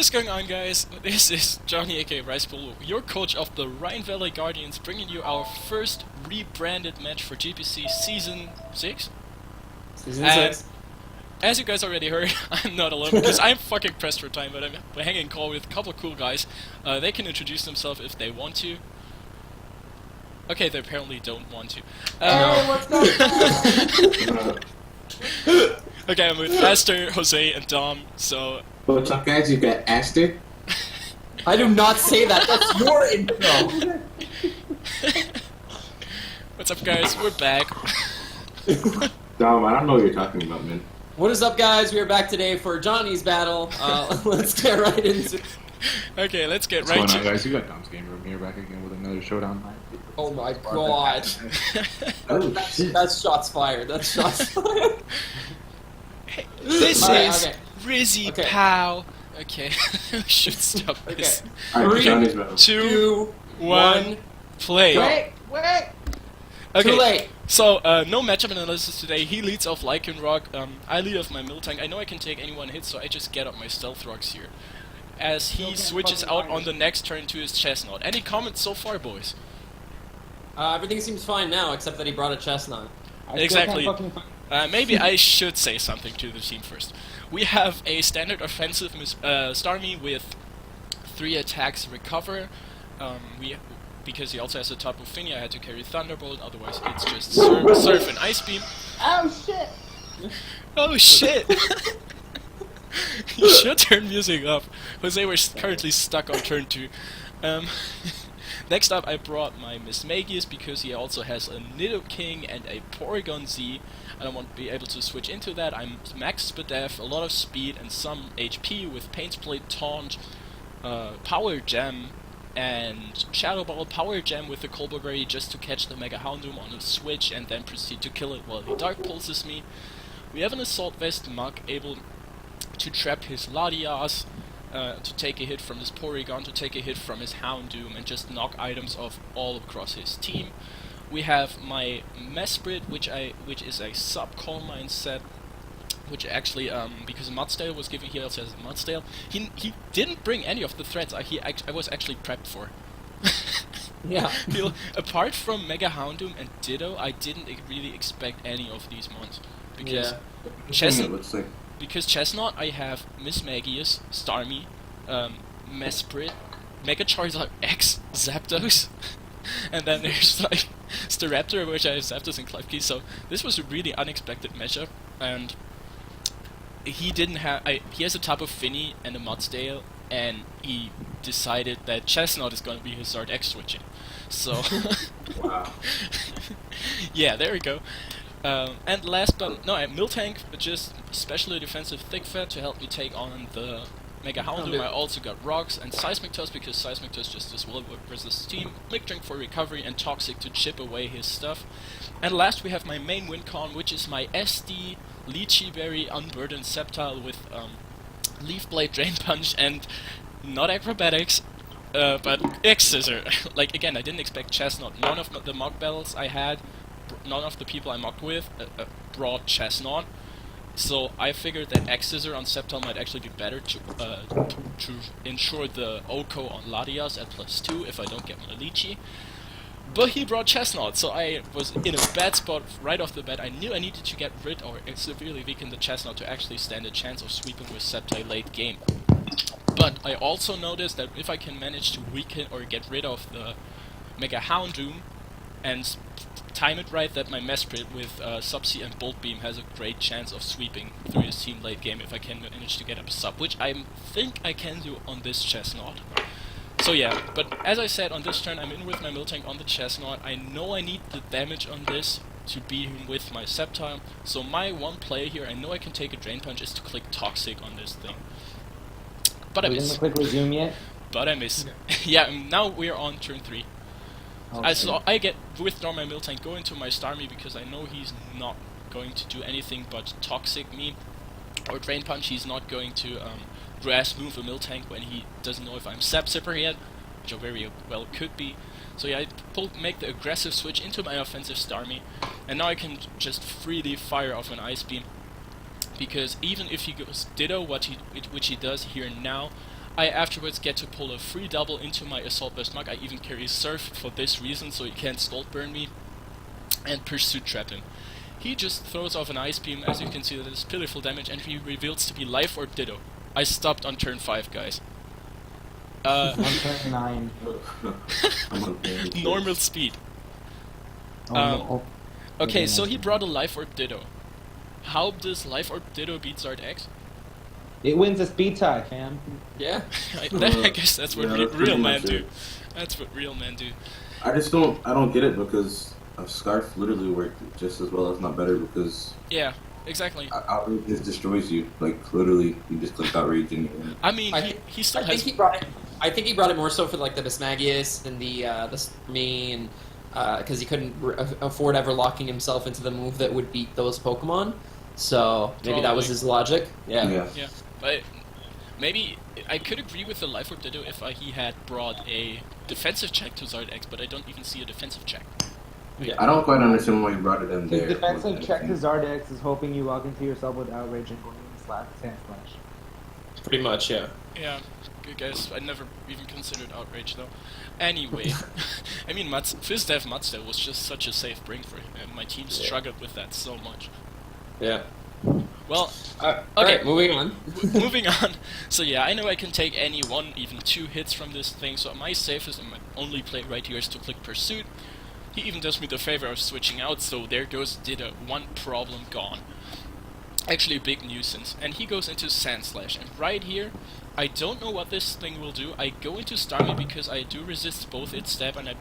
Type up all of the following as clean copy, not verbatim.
is going on, guys? This is Johnny aka Risepool, your coach of the Rhine Valley Guardians, bringing you our first rebranded match for GPC Season 6. Season 6. As you guys already heard, I'm not alone because I'm fucking pressed for time, but I'm hanging call with a couple of cool guys. They can introduce themselves if they want to. Okay, they apparently don't want to. Hey, what's going on? Okay, I'm with Esther, Jose, and Dom, so... What's up, guys? You got Esther? I do not say that. That's your intro. What's up, guys? We're back. Dom, I don't know what you're talking about, man. What is up, guys? We are back today for Johnny's battle. Let's get right into it. Okay, let's get What's right going to on, guys? You got Dom's Game Room here back again with another showdown night. Oh my god. Oh, That's shots fired. That's shots fired. Hey, this Alright, is okay. Rizzy Okay. Pow. Okay, we should stop this. Alright, Three, Johnny's battle. 2, 1, play. Wait. Okay, Too late. so no matchup analysis today. He leads off Lycan Rock. I lead off my Mill Tank. I know I can take any one hit, so I just get up my Stealth Rocks here. As he switches out on the next turn to his Chestnut. Any comments so far, boys? Everything seems fine now, except that he brought a chestnut. Exactly. Maybe I should say something to the team first. We have a standard offensive Starmie with 3 attacks recover. Because he also has a Tapu Fini, I had to carry Thunderbolt, otherwise it's just Surf and Ice Beam. Oh shit! Oh shit! You should turn music up. Jose, we're currently stuck on turn 2. Next up, I brought my Miss Magius because he also has a Nidoking and a Porygon Z. I don't want to be able to switch into that. I'm max Spadef, a lot of speed and some HP with Pain's Blade, Taunt, Power Gem, and Shadow Ball. Power Gem with the Colberberry just to catch the Mega Houndoom on a switch and then proceed to kill it while he Dark Pulses me. We have an Assault Vest Mug able to trap his Latias, to take a hit from his Porygon, to take a hit from his Houndoom, and just knock items off all across his team. We have my Mesprit, which is a sub-Coal Mine set, which actually, because Mudsdale was given, he also has Mudsdale. He didn't bring any of the threats I was actually prepped for. Yeah. Apart from Mega Houndoom and Ditto, I didn't really expect any of these mons. Because Because Chestnut, I have Miss Magius, Starmie, Mesprit, Mega Charizard X, Zapdos, and then there's like Staraptor, which I have Zapdos and Klefki, so this was a really unexpected matchup, and he didn't have, he has a Tapu Fini and a Mudsdale, and he decided that Chestnut is going to be his Zard X switching, so, Wow. yeah, there we go. And last but no, I have Miltank, just specially defensive Thick Fat to help me take on the Mega Houndoom. I also got Rocks and Seismic Toss because Seismic Toss just does well versus his team. Lick Drink for recovery and Toxic to chip away his stuff. And last we have my main win con, which is my SD Lychee Berry Unburdened Sceptile with Leaf Blade, Drain Punch, and not acrobatics. But X-Scissor. Like, again, I didn't expect Chestnut. None of the mock battles I had, none of the people I mocked with brought Chestnut, so I figured that X-Scissor on Sceptile might actually be better to ensure the Oko on Latias at +2 if I don't get my Lychee. But he brought Chestnut, so I was in a bad spot right off the bat. I knew I needed to get rid or severely weaken the Chestnut to actually stand a chance of sweeping with Sceptile late game. But I also noticed that if I can manage to weaken or get rid of the Mega Houndoom and time it right, that my Mesprit with Subsea and Bolt Beam has a great chance of sweeping through his team late game if I can manage to get up a sub, which I think I can do on this Chestnut. So yeah, but as I said, on this turn I'm in with my Miltank on the Chestnut. I know I need the damage on this to beat him with my Sceptile, so my one play here, I know I can take a Drain Punch, is to click Toxic on this thing. But I miss. Click resume yet? But I miss. Yeah, now we're on turn 3. Okay. So I get withdraw my Miltank, go into my Starmie because I know he's not going to do anything but Toxic me or Drain Punch. He's not going to grass move a Miltank when he doesn't know if I'm Sap Zipper yet, which I very well could be. So yeah, I make the aggressive switch into my offensive Starmie, and now I can just freely fire off an Ice Beam, because even if he goes Ditto, which he does here now, I afterwards get to pull a free double into my Assault Vest Mug. I even carry Surf for this reason, so he can't Scald Burn me, and Pursuit Trap him. He just throws off an Ice Beam, as you can see that is pitiful damage, and he reveals to be Life Orb Ditto. I stopped on turn 5, guys. On turn 9. I'm on turn six. Normal speed. Oh, no. Okay, so he brought a Life Orb Ditto. How does Life Orb Ditto beat Zard X? It wins a speed tie, fam. Yeah. I guess that's what Yeah, that's real pretty men much do. it. That's what real men do. I don't get it because a Scarf literally worked just as well, if not better, because Yeah, exactly. Outrage just destroys you. Like, literally, you just click Outrage and you win. I mean, I he still I has... think he brought it. I think he brought it more so for like the Bismagius and the Stormy, and because he couldn't afford ever locking himself into the move that would beat those Pokemon. So maybe that was Probably. his logic. Yeah. Yeah, but maybe I could agree with the Life Orb Ditto if he had brought a defensive check to Zard X, but I don't even see a defensive check. I don't quite understand why you brought it in there. His defensive with check to anything. Zardex is hoping you log into yourself with Outrage and going Sand Slash. Pretty much. Yeah. Yeah, good guys. I never even considered Outrage though. Anyway, I mean, FizzDev Mazda was just such a safe bring for him, and my team struggled with that so much. Yeah. Well, Okay. Okay. Moving on. moving on. So yeah, I know I can take any one, even 2 hits from this thing, so my safest and my only play right here is to click Pursuit. He even does me the favor of switching out, so there goes Ditto, one problem gone. Actually a big nuisance. And he goes into Sand Slash, and right here, I don't know what this thing will do. I go into Starmie because I do resist both its stab, and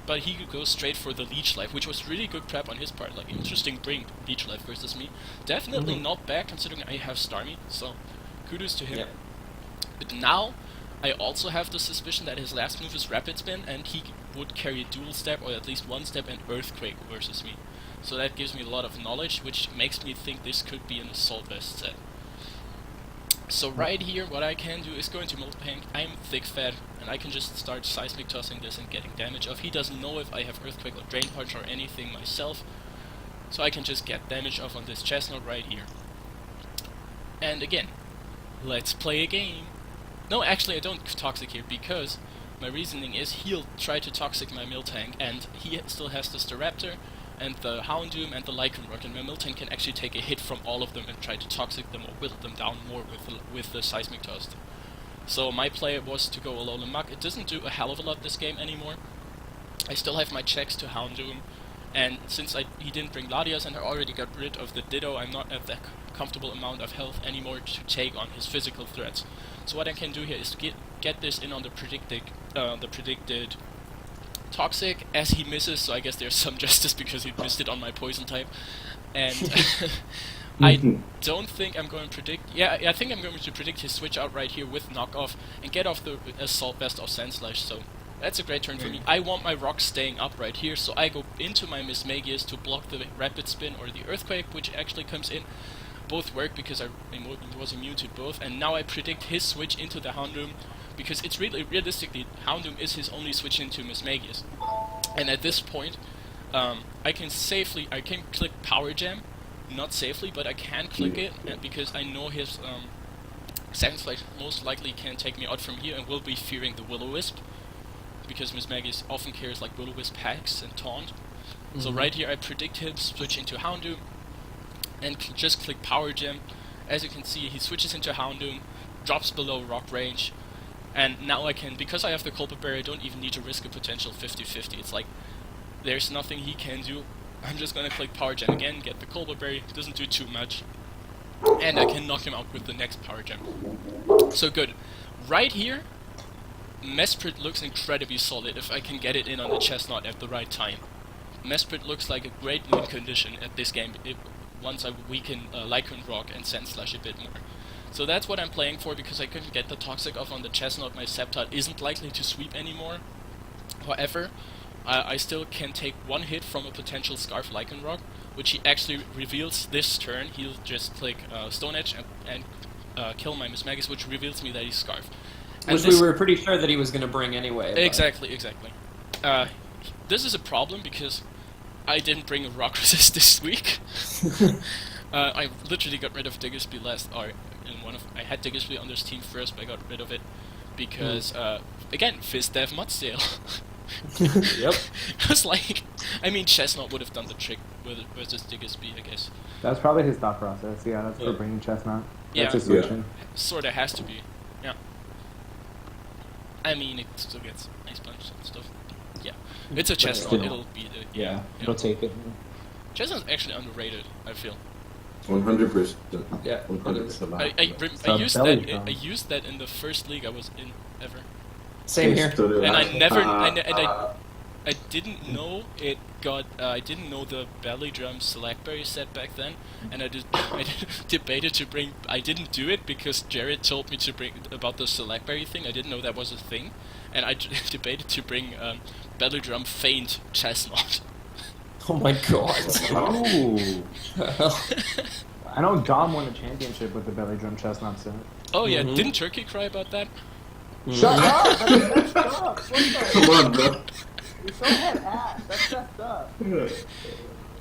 but he goes straight for the Leech Life, which was really good prep on his part. Like, interesting bring, Leech Life versus me. Definitely not bad considering I have Starmie, so kudos to him. Yep. But now, I also have the suspicion that his last move is Rapid Spin, and he would carry Dual Step, or at least 1 step, and Earthquake versus me. So that gives me a lot of knowledge, which makes me think this could be an Assault Vest set. So right here, what I can do is go into Miltank. I'm thick fat, and I can just start Seismic Tossing this and getting damage off. He doesn't know if I have Earthquake or Drain Punch or anything myself, so I can just get damage off on this chestnut right here. And again, let's play a game. No, actually I don't Toxic here, because my reasoning is he'll try to Toxic my Miltank, and he still has the Staraptor, and the Houndoom, and the Lycanroc, and my Miltank can actually take a hit from all of them and try to Toxic them or whittle them down more with the Seismic Toss. So my play was to go Alolan Muk. It doesn't do a hell of a lot this game anymore. I still have my checks to Houndoom, and since he didn't bring Latias and I already got rid of the Ditto, I'm not at that comfortable amount of health anymore to take on his physical threats. So what I can do here is get this in on the predicted Toxic, as he misses, so I guess there's some justice because he missed it on my Poison type. And I don't think I'm going to predict... Yeah, I think I'm going to predict his switch out right here with Knockoff and get off the Assault Vest or Sand Slash, so that's a great turn for me. I want my Rock staying up right here, so I go into my Mismagius to block the Rapid Spin or the Earthquake, which actually comes in. Both work because I was immune to both, and now I predict his switch into the Houndoom, because it's really, realistically, Houndoom is his only switch into Mismagius. And at this point, I can click Power Jam, not safely, but I can click it, and because I know his Sand Slash most likely can take me out from here and will be fearing the Will-O-Wisp, because Mismagius often carries like Will-O-Wisp hacks and Taunt. So right here I predict him switch into Houndoom, and just click Power Gem. As you can see, he switches into Houndoom, drops below Rock range, and now I can, because I have the Culprit Berry, I don't even need to risk a potential 50-50. It's like, there's nothing he can do. I'm just gonna click Power Gem again, get the Culprit Berry, doesn't do too much, and I can knock him out with the next Power Gem. So good. Right here, Mesprit looks incredibly solid if I can get it in on the Chestnut at the right time. Mesprit looks like a great win condition at this game, once I weaken Lycanroc and Sand Slash a bit more. So that's what I'm playing for, because I couldn't get the Toxic off on the Chestnut. My Sceptile isn't likely to sweep anymore. However, I still can take 1 hit from a potential Scarf Lycanroc, which he actually reveals this turn. He'll just click Stone Edge and kill my Mismagius, which reveals me that he's Scarf. And Which we were pretty sure that he was going to bring anyway. But... Exactly. This is a problem because I didn't bring a Rock Resist this week. I literally got rid of Diggersby in one of I had Diggersby on this team first, but I got rid of it because again, Fizz Dev Mudsdale. Yep. I was like, I mean, Chestnut would have done the trick versus Diggersby, I guess. That's probably his thought process. Yeah, that's Yeah. for bringing Chestnut. Yeah. That's his solution. Sorta has to be. Yeah. I mean, it still gets nice punch and stuff. Yeah. It's a Chestnut. still- It'll be the Yeah, you he'll know. take it. Chestnut's actually underrated, I feel. 100%. Yeah. 100%. I used belly that. drum. I used that in the first league I was in ever. Same here. And I never, I didn't know it got, I didn't know the belly drum Slackberry set back then, and I debated to bring, I didn't do it because Jared told me to bring, about the Slackberry thing, I didn't know that was a thing, and I debated to bring belly drum Feint Chestnut. Oh my god. Oh. I know Dom won a championship with the belly drum Chestnut set. Oh yeah, didn't Turkey cry about that? Shut up! That's messed up! What the? Come on, bro. You're so head ass. That's messed up.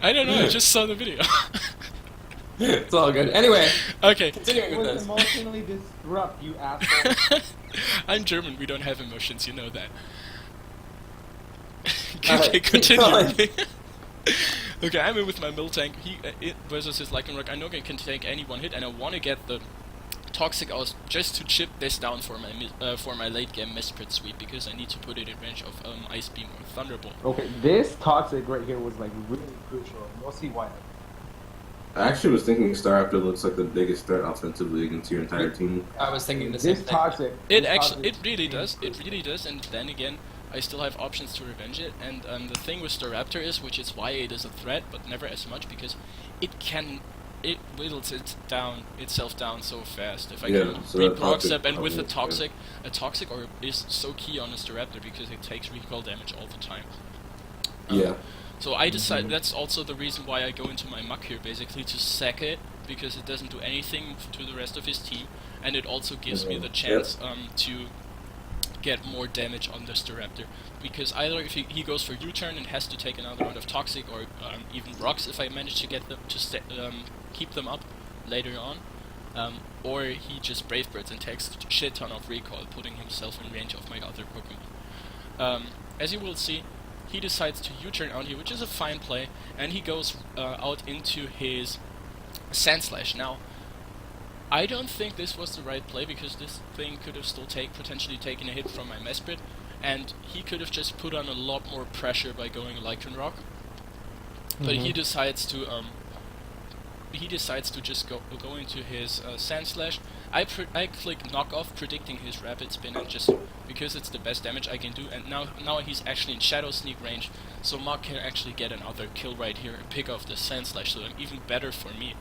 I don't know, I just saw the video. It's all good. Anyway, Okay. continuing It with was this. emotionally disrupt, you asshole. I'm German, we don't have emotions, you know that. Alright, Okay, keep continue. Okay, I'm in with my mill tank. He versus his Lycanroc. I know I can take any one hit, and I want to get the Toxic out just to chip this down for my late game Mesprit sweep because I need to put it in range of Ice Beam or Thunderbolt. Okay, this toxic right here was like really crucial. We'll see why. I actually was thinking Staraptor looks like the biggest threat offensively against your entire team. I was thinking the same This thing. toxic. It this actually, toxic it really is does. It crucial. really does. And then again, I still have options to revenge it. And the thing with Staraptor is, which is why it is a threat, but never as much, because it whittles itself down so fast. If I can so read that Rock toxic Step, and with probably, a toxic or is so key on a Staraptor because it takes recall damage all the time. Yeah. So I decided that's also the reason why I go into my muck here, basically to sack it, because it doesn't do anything to the rest of his team, and it also gives me the chance to get more damage on the Staraptor. Because either if he goes for U-turn and has to take another round of Toxic, or even Rocks if I manage to get them to keep them up later on, or he just Brave Birds and takes a shit ton of recall, putting himself in range of my other Pokemon. As you will see, he decides to U-turn out here, which is a fine play, and he goes out into his Sandslash. Now, I don't think this was the right play, because this thing could have still potentially taken a hit from my Mesprit, and he could have just put on a lot more pressure by going Lycanroc. But he decides to just go into his Sandslash. I click Knock Off, predicting his Rapid Spin, and just because it's the best damage I can do. And now he's actually in Shadow Sneak range, so Mark can actually get another kill right here and pick off the Sandslash, so even better for me.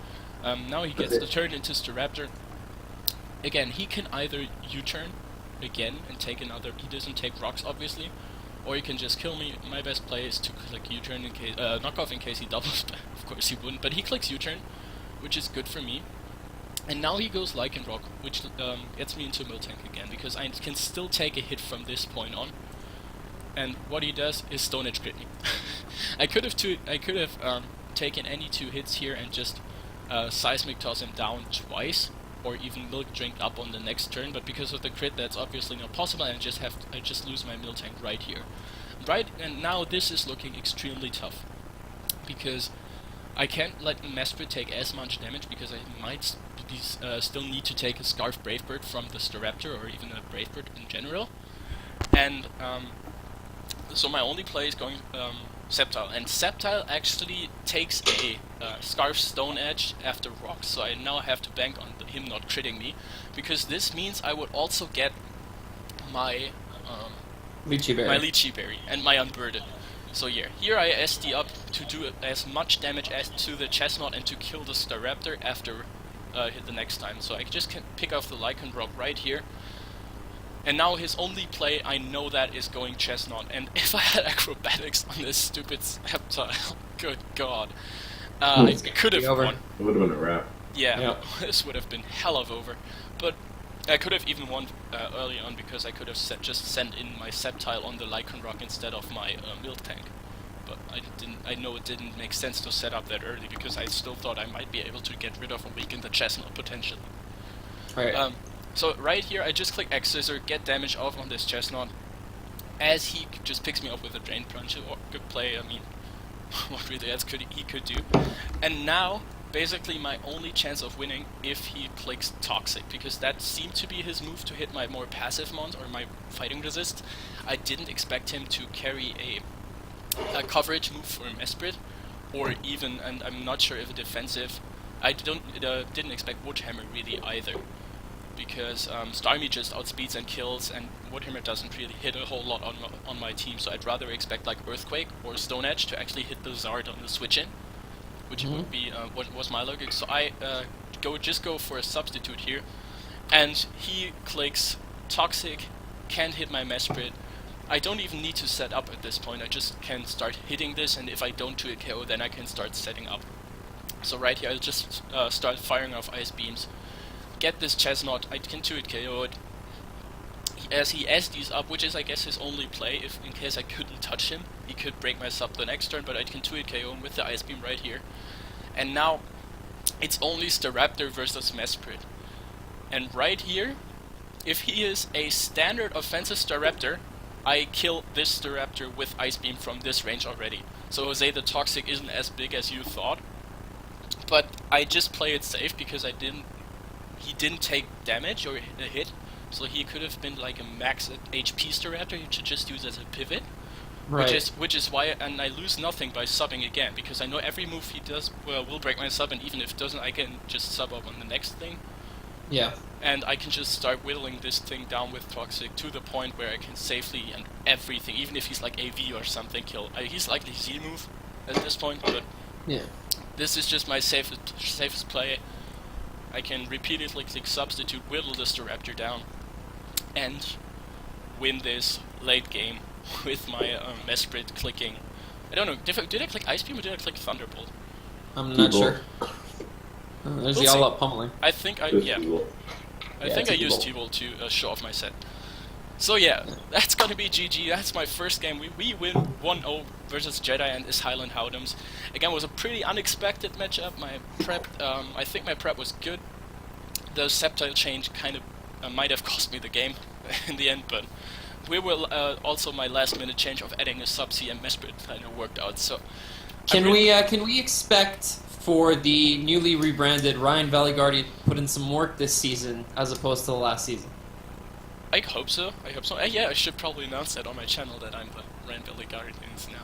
Now he gets the turn into Staraptor. Again, he can either U-turn again and take another. He doesn't take rocks, obviously, or he can just kill me. My best play is to click U-turn in case knock off in case he doubles. Of course he wouldn't, but he clicks U-turn, which is good for me. And now he goes Lycanroc, which gets me into Miltank again, because I can still take a hit from this point on. And what he does is Stone Edge crit me. I could have taken any 2 hits here and just Seismic Toss him down twice, or even Milk Drink up on the next turn, but because of the crit that's obviously not possible, and I just lose my Miltank right here. Right, and now this is looking extremely tough, because I can't let Mesprit take as much damage, because I might still need to take a Scarf Brave Bird from the Staraptor, or even a Brave Bird in general. And so my only play is going Sceptile, and Sceptile actually takes a Scarf Stone Edge after Rocks, so I now have to bank on him not critting me, because this means I would also get my Lychee Berry. my Lychee Berry and my Unburdened. So yeah, here I SD up to do as much damage as to the Chestnut and to kill the Staraptor after hit the next time. So I just can pick off the Lycanroc right here. And now his only play, I know that, is going Chestnut. And if I had Acrobatics on this stupid Sceptile, good god. I could have won. It would have been a wrap. Yeah, this would have been hell of over. But I could have even won early on, because I could have just sent in my Sceptile on the Lycanroc instead of my Miltank. But I know it didn't make sense to set up that early, because I still thought I might be able to get rid of a weakened Chestnut potentially. Right. So right here, I just click X scissor, get damage off on this chestnut, as he just picks me up with a drain punch. Or good play. I mean, what really else he could do? And now, basically, my only chance of winning if he clicks Toxic, because that seemed to be his move to hit my more passive mons or my fighting resist. I didn't expect him to carry a coverage move for Mesprit, or even, and I'm not sure if a defensive. I didn't expect Woodhammer really either, because Starmie just outspeeds and kills, and Woodhammer doesn't really hit a whole lot on my team. So I'd rather expect like Earthquake or Stone Edge to actually hit the Zard on the switch in, which would be what was my logic. So I just go for a substitute here, and he clicks Toxic, can't hit my Mesprit. I don't even need to set up at this point. I just can start hitting this, and if I don't do a KO, then I can start setting up. So right here, I'll just start firing off Ice Beams. Get this Chestnut, I can 2-hit KO it. As he SDs up, which is I guess his only play, if in case I couldn't touch him. He could break my sub the next turn, but I can 2-hit KO him with the Ice Beam right here. And now, it's only Staraptor versus Mesprit. And right here, if he is a standard offensive Staraptor, I kill this Staraptor with Ice Beam from this range already. So Jose, the Toxic isn't as big as you thought. But I just play it safe because he didn't take damage or a hit, so he could have been like a max HP Staraptor you should just use as a pivot. Right. Which is why, and I lose nothing by subbing again, because I know every move he does will break my sub, and even if it doesn't, I can just sub up on the next thing. Yeah. And I can just start whittling this thing down with Toxic to the point where I can safely and everything, even if he's like AV or something, kill. He's likely Z move at this point, but Yeah. this is just my safest play. I can repeatedly click substitute, whittle the Staraptor down, and win this late game with my Mesprit clicking. I don't know, did I click Ice Beam or did I click Thunderbolt? I'm not T-Bolt. sure. There's We'll the see. all-up pummeling. I think I Just yeah. T-Bolt. I Yeah, think I it's a used T-Bolt. T-Bolt to show off my set. So yeah, that's gonna be GG. That's my first game. We win 1-0 versus Jedi and his Highland Houndooms. Again, it was a pretty unexpected matchup. My prep, I think my prep was good. The Sceptile change kind of might have cost me the game in the end, but we will also my last minute change of adding a sub-C and Mesprit kind of worked out. So Can we expect for the newly rebranded Rhine Valley Guardian to put in some work this season as opposed to the last season? I hope so. Yeah, I should probably announce that on my channel that I'm the Rhine Valley Guardians now.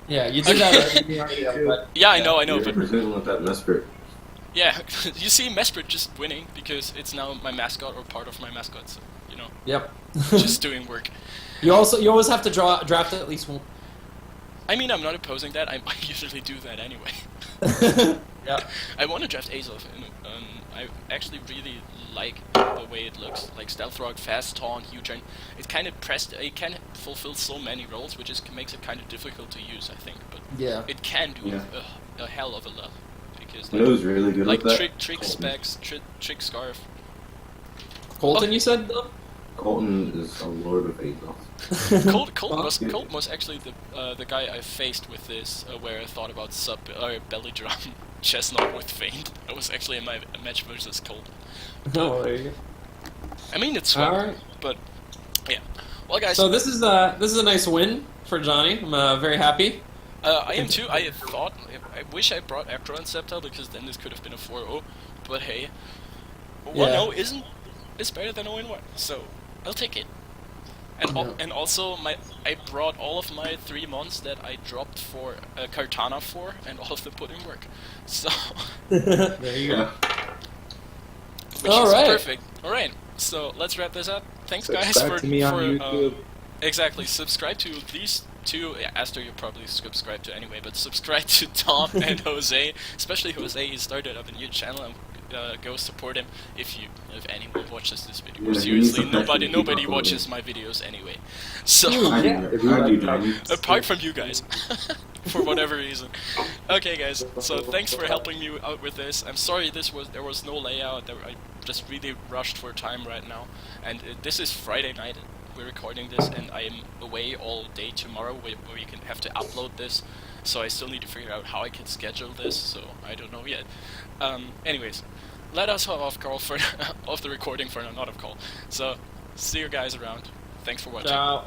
Yeah, you did that. But Yeah, I know, You're but representing with that Mesprit. yeah, you see Mesprit just winning because it's now my mascot or part of my mascot, so, you know, Yep. just doing work. You always have to draft at least one. I mean, I'm not opposing that. I usually do that anyway. Yeah. I want to draft Azov. I actually really like the way it looks. Like Stealth Rock, Fast Taunt, U-Turn. It kind of it can fulfill so many roles, which makes it kind of difficult to use, I think. But Yeah. it can do Yeah. a hell of a lot. Because It was really good like with that. trick specs, trick scarf. Colton, you said? Though? Colton is a lord of Azov. Colton was actually the guy I faced with this, where I thought about belly drum chestnut with feint. That was actually in my match versus Colton. Oh, there you go. I mean, it's All fun, right. but yeah. Well, guys, So this is a nice win for Johnny. I'm very happy. I am too. I wish I brought Acro and Sceptile because then this could have been a 4-0. But hey, 1-0 is better than 0-1, so I'll take it. And also I brought all of my 3 mons that I dropped for Cartana for, and all of them put in work. So There you go. Yeah. which All is right. perfect. All right, so let's wrap this up. Thanks, guys, Subscribe for to me on YouTube. Exactly. Subscribe to these two. Yeah, Astor, you probably subscribe to anyway, but subscribe to Tom and Jose, especially Jose. He started up a new channel, and go support him if anyone watches this video. Yeah, he Seriously, needs to nobody keep uploading. watches my videos anyway. So I Yeah, do, if you I do, like Johnny. apart from you guys, for whatever reason. Okay, guys. So thanks for helping me out with this. I'm sorry there was no layout. I just really rushed for time right now, and this is Friday night. We're recording this, and I am away all day tomorrow, where you can have to upload this. So I still need to figure out how I can schedule this. So I don't know yet. Anyways, let us off call for off the recording for not off call. So see you guys around. Thanks for watching. Ciao.